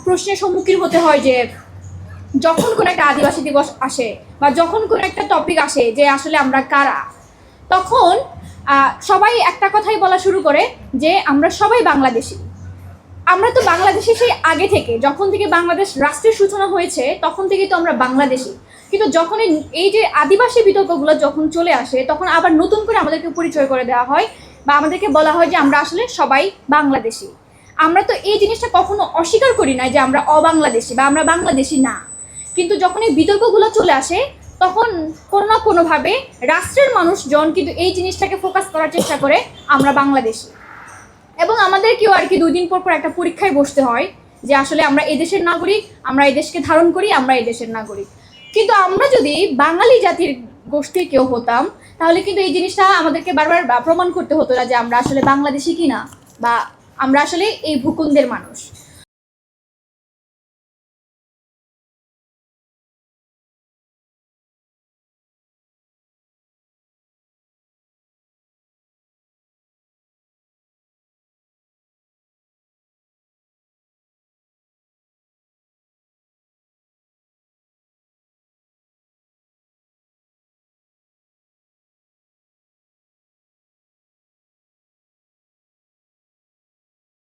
প্রশ্নের সম্মুখীন হতে হয় যে যখন কোনো একটা আদিবাসী দিবস আসে বা যখন কোনো একটা টপিক আসে যে আসলে আমরা কারা, তখন সবাই একটা কথাই বলা শুরু করে যে আমরা সবাই বাংলাদেশি। আমরা তো বাংলাদেশি সেই আগে থেকে, যখন থেকে বাংলাদেশ রাষ্ট্রের সূচনা হয়েছে তখন থেকেই তো আমরা বাংলাদেশি। কিন্তু যখন এই যে আদিবাসী বিতর্কগুলো যখন চলে আসে তখন আবার নতুন করে আমাদেরকে পরিচয় করে দেওয়া হয় বা আমাদেরকে বলা হয় যে আমরা আসলে সবাই বাংলাদেশি। আমরা তো এই জিনিসটা কখনো অস্বীকার করি না যে আমরা অবাংলাদেশি বা আমরা বাংলাদেশি না, কিন্তু যখন এই বিতর্কগুলো চলে আসে তখন কোনো না কোনোভাবে রাষ্ট্রের মানুষজন কিন্তু এই জিনিসটাকে ফোকাস করার চেষ্টা করে আমরা বাংলাদেশি। এবং আমাদেরকেও আর কি 2 দিন পর পর একটা পরীক্ষায় বসতে হয় যে আসলে আমরা এদেশের নাগরিক, আমরা এদেশকে ধারণ করি, আমরা এদেশের নাগরিক। কিন্তু আমরা যদি বাঙালি জাতির গোষ্ঠীর কেউ হতাম তাহলে কিন্তু এই জিনিসটা আমাদেরকে বারবার প্রমাণ করতে হতো না যে আমরা আসলে বাংলাদেশি কিনা বা আমরা আসলে এই ভূখণ্ডের মানুষ।